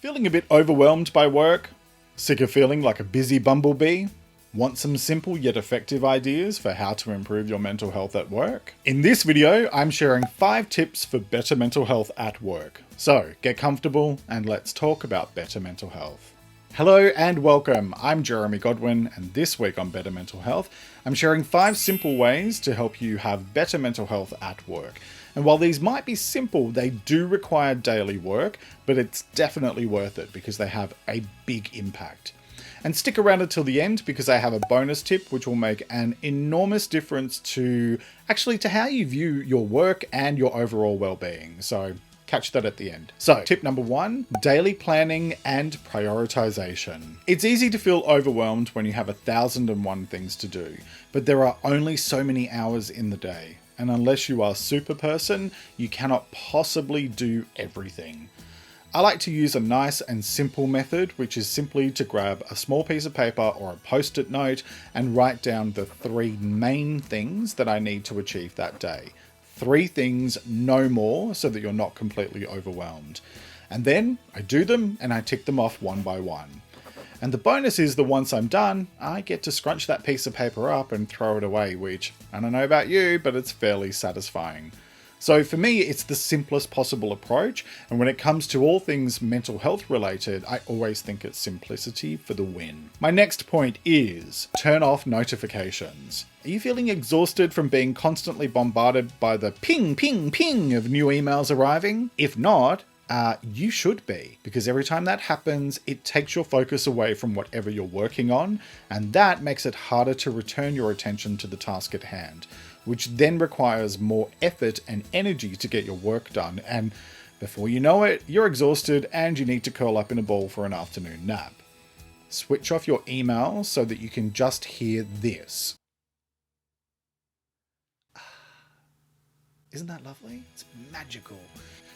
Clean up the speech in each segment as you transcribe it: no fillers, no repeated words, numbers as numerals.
Feeling a bit overwhelmed by work? Sick of feeling like a busy bumblebee? Want some simple yet effective ideas for how to improve your mental health at work? In this video, I'm sharing 5 tips for better mental health at work. So get comfortable and let's talk about better mental health. Hello and welcome. I'm Jeremy Godwin, and this week on Better Mental Health, I'm sharing 5 simple ways to help you have better mental health at work. And while these might be simple, they do require daily work, but it's definitely worth it because they have a big impact. And stick around until the end because I have a bonus tip which will make an enormous difference to how you view your work and your overall well-being. So catch that at the end. So tip number 1, daily planning and prioritization. It's easy to feel overwhelmed when you have 1,001 things to do, but there are only so many hours in the day. And unless you are a super person, you cannot possibly do everything. I like to use a nice and simple method, which is simply to grab a small piece of paper or a post-it note and write down the 3 main things that I need to achieve that day. 3 things, no more, so that you're not completely overwhelmed. And then I do them and I tick them off one by one. And the bonus is that once I'm done, I get to scrunch that piece of paper up and throw it away, which, I don't know about you, but it's fairly satisfying. So for me, it's the simplest possible approach, and when it comes to all things mental health related, I always think it's simplicity for the win. My next point is turn off notifications. Are you feeling exhausted from being constantly bombarded by the ping, ping, ping of new emails arriving? If not, you should be, because every time that happens, it takes your focus away from whatever you're working on, and that makes it harder to return your attention to the task at hand, which then requires more effort and energy to get your work done, and before you know it, you're exhausted and you need to curl up in a ball for an afternoon nap. Switch off your emails so that you can just hear this. Isn't that lovely? It's magical.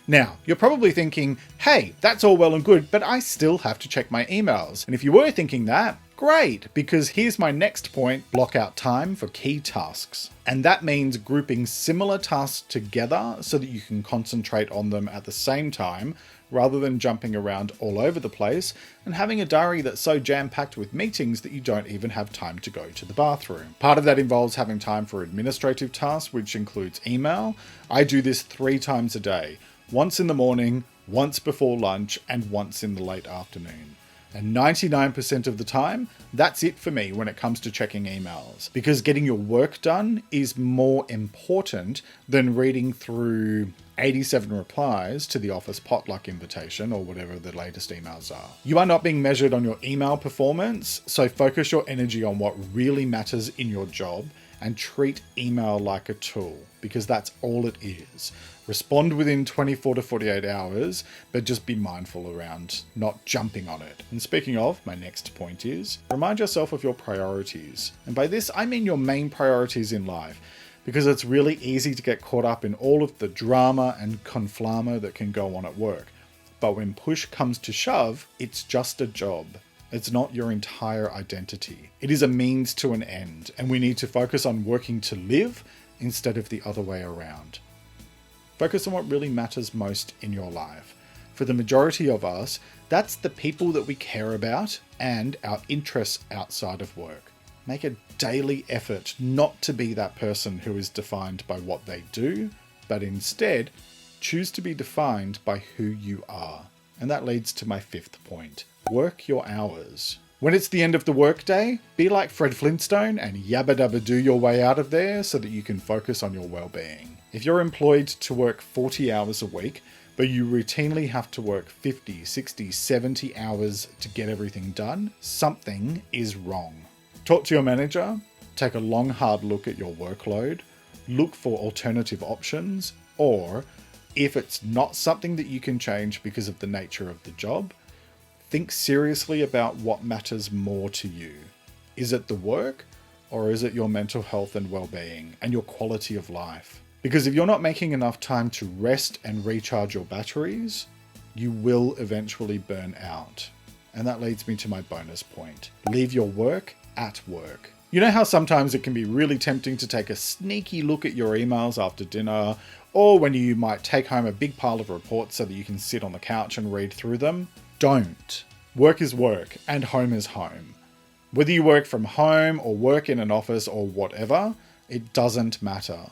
Now, you're probably thinking, hey, that's all well and good, but I still have to check my emails. And if you were thinking that, great, because here's my next point, block out time for key tasks. And that means grouping similar tasks together so that you can concentrate on them at the same time, rather than jumping around all over the place and having a diary that's so jam-packed with meetings that you don't even have time to go to the bathroom. Part of that involves having time for administrative tasks, which includes email. I do this 3 times a day. Once in the morning, once before lunch, and once in the late afternoon. And 99% of the time, that's it for me when it comes to checking emails. Because getting your work done is more important than reading through 87 replies to the office potluck invitation or whatever the latest emails are. You are not being measured on your email performance, so focus your energy on what really matters in your job and treat email like a tool, because that's all it is. Respond within 24 to 48 hours, but just be mindful around not jumping on it. And speaking of, my next point is, remind yourself of your priorities. And by this, I mean your main priorities in life, because it's really easy to get caught up in all of the drama and conflama that can go on at work. But when push comes to shove, it's just a job. It's not your entire identity. It is a means to an end, and we need to focus on working to live instead of the other way around. Focus on what really matters most in your life. For the majority of us, that's the people that we care about and our interests outside of work. Make a daily effort not to be that person who is defined by what they do, but instead choose to be defined by who you are. And that leads to my 5th point. Work your hours. When it's the end of the workday, be like Fred Flintstone and yabba dabba do your way out of there so that you can focus on your well-being. If you're employed to work 40 hours a week, but you routinely have to work 50, 60, 70 hours to get everything done, something is wrong. Talk to your manager, take a long hard look at your workload, look for alternative options, or if it's not something that you can change because of the nature of the job, think seriously about what matters more to you. Is it the work, or is it your mental health and well-being and your quality of life? Because if you're not making enough time to rest and recharge your batteries, you will eventually burn out. And that leads me to my bonus point. Leave your work at work. You know how sometimes it can be really tempting to take a sneaky look at your emails after dinner, or when you might take home a big pile of reports so that you can sit on the couch and read through them? Don't. Work is work and home is home. Whether you work from home or work in an office or whatever, it doesn't matter.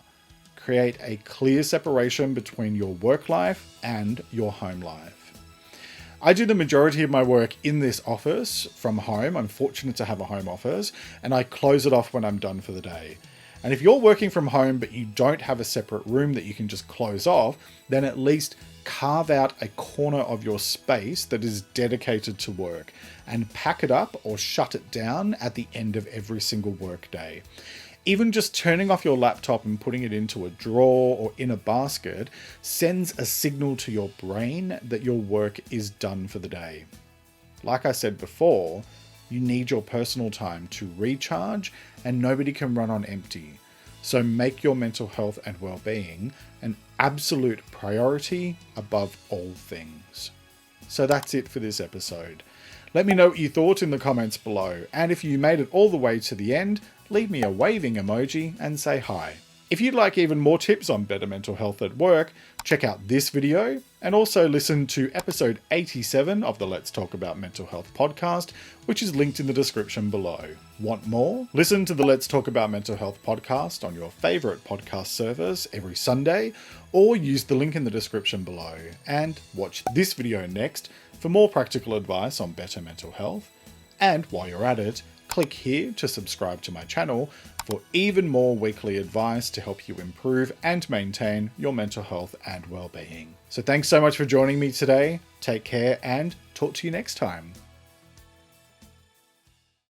Create a clear separation between your work life and your home life. I do the majority of my work in this office from home. I'm fortunate to have a home office, and I close it off when I'm done for the day. And if you're working from home but you don't have a separate room that you can just close off, then at least carve out a corner of your space that is dedicated to work and pack it up or shut it down at the end of every single work day. Even just turning off your laptop and putting it into a drawer or in a basket sends a signal to your brain that your work is done for the day. Like I said before, you need your personal time to recharge, and nobody can run on empty. So make your mental health and well-being an absolute priority above all things. So that's it for this episode. Let me know what you thought in the comments below, and if you made it all the way to the end, leave me a waving emoji and say hi. If you'd like even more tips on better mental health at work, check out this video and also listen to episode 87 of the Let's Talk About Mental Health podcast, which is linked in the description below. Want more? Listen to the Let's Talk About Mental Health podcast on your favorite podcast service every Sunday, or use the link in the description below. And watch this video next for more practical advice on better mental health. And while you're at it, click here to subscribe to my channel for even more weekly advice to help you improve and maintain your mental health and well-being. So thanks so much for joining me today. Take care and talk to you next time.